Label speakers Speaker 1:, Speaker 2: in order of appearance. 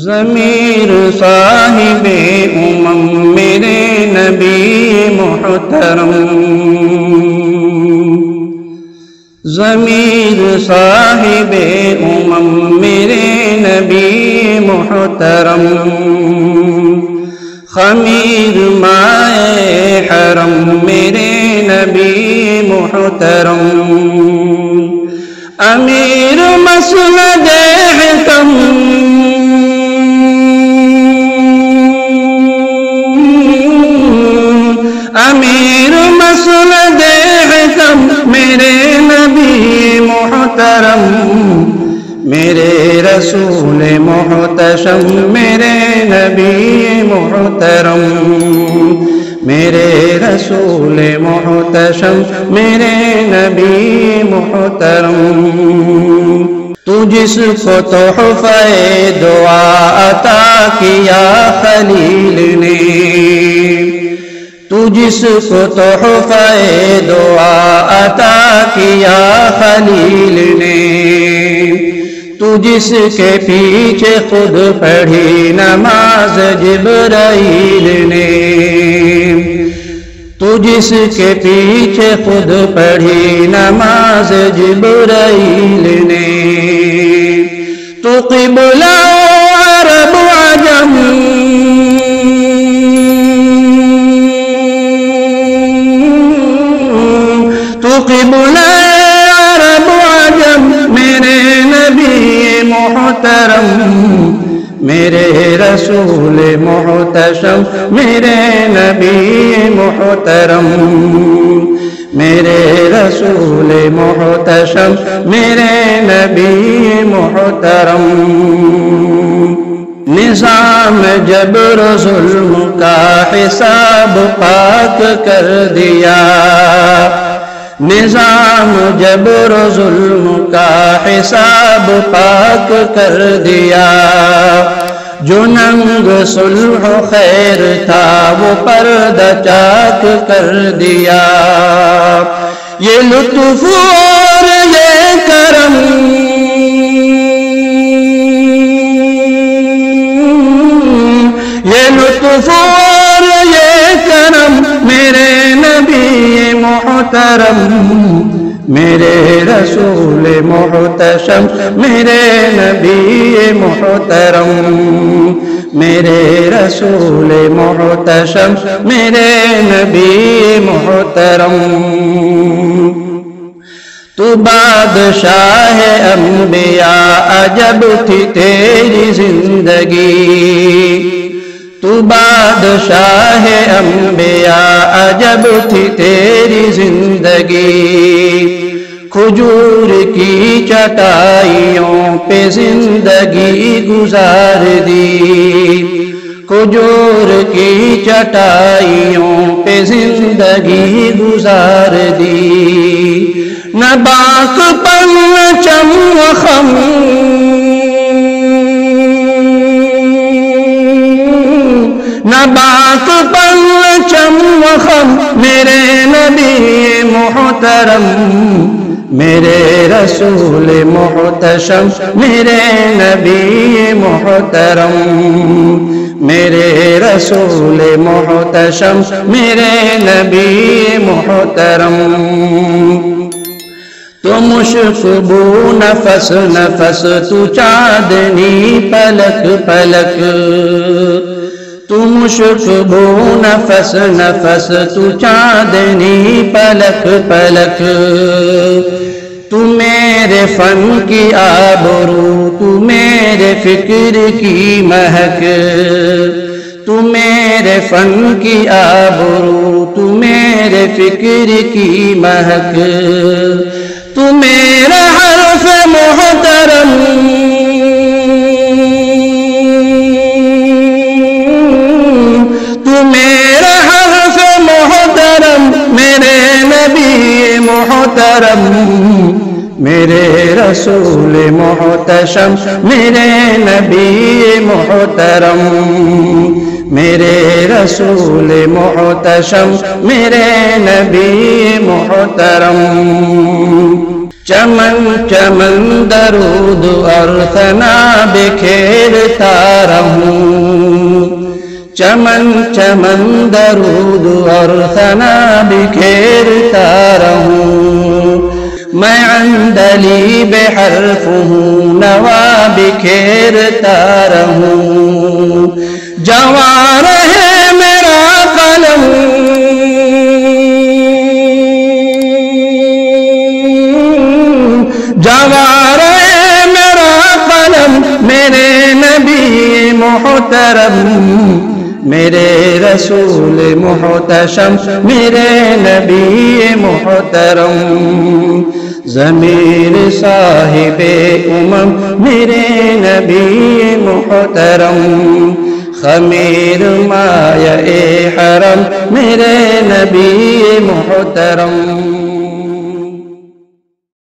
Speaker 1: ضمیر صاحب امم میرے نبی محترم، ضمیر صاحب امم میرے نبی محترم، خمیر مائے حرم میرے نبی محترم، امیر مسند حکم امیر مسند حکم میرے نبی محترم، میرے رسول محتشم میرے نبی محترم، میرے رسول محتشم میرے نبی محترم، تو جس کو تحفہ دعا عطا کیا خلیل نے، تو جس کو تحفہ دعا عطا کیا خلیل نے، تو جس کے پیچھے خود پڑھی نماز جبرائیل نے، تو جس کے پیچھے خود پڑھی نماز جبرائیل نے، تو قبلہ عرب عجم قبلہ عرب عجم میرے نبی محترم، میرے رسول محتشم میرے نبی محترم، میرے رسول محتشم میرے نبی محترم، نظام جبر ظلم کا حساب پاک کر دیا، نظام جبر ظلم کا حساب پاک کر دیا، جو ننگ صلح و خیر تھا وہ پردہ چاک کر دیا، یہ لطف اور یہ کرم یہ لطف اور یہ کرم میرے نبی محترم، میرے رسول محتشم میرے نبی محترم، میرے رسول محتشم میرے نبی محترم، تو بادشاہ انبیاء عجب تھی تیری زندگی، تو بادشاہ انبیاء عجب تھی تیری زندگی، کھجور کی چٹائیوں پہ زندگی گزار دی، کھجور کی چٹائیوں پہ زندگی گزار دی، نہ باک پرچم و خم نہ باک پرچم و خم میرے نبی محترم، میرے رسول محتشم میرے نبی محترم، میرے رسول محتشم میرے نبی محترم، تو مشک بو نفس نفس تو چاندنی پلک پلک، تو مشک بو نفس نفس تو چاندنی پلک پلک، تو میرے فن کی آبرو تو میرے فکر کی مہک، تو میرے فن کی آبرو تو میرے فکر کی مہک، تو میرا حرف محترم تو میرا حرف محترم میرے نبی محترم، میرے رسول محتشم میرے نبی محترم، میرے رسول محتشم میرے نبی محترم، چمن چمن درود اور ثنا بکھیرتا رہوں، چمن چمن درود اور ثنا بکھیرتا رہوں، میں عندلیب حرف ہوں نوا بکھیرتا رہوں، جواں رہے میرا قلم جواں رہے میرا قلم میرے نبی محترم، میرے رسول محتشم، میرے نبی محترم، ضمیر صاحب امم میرے نبی محترم، خمیر مایہ حرم میرے نبی محترم۔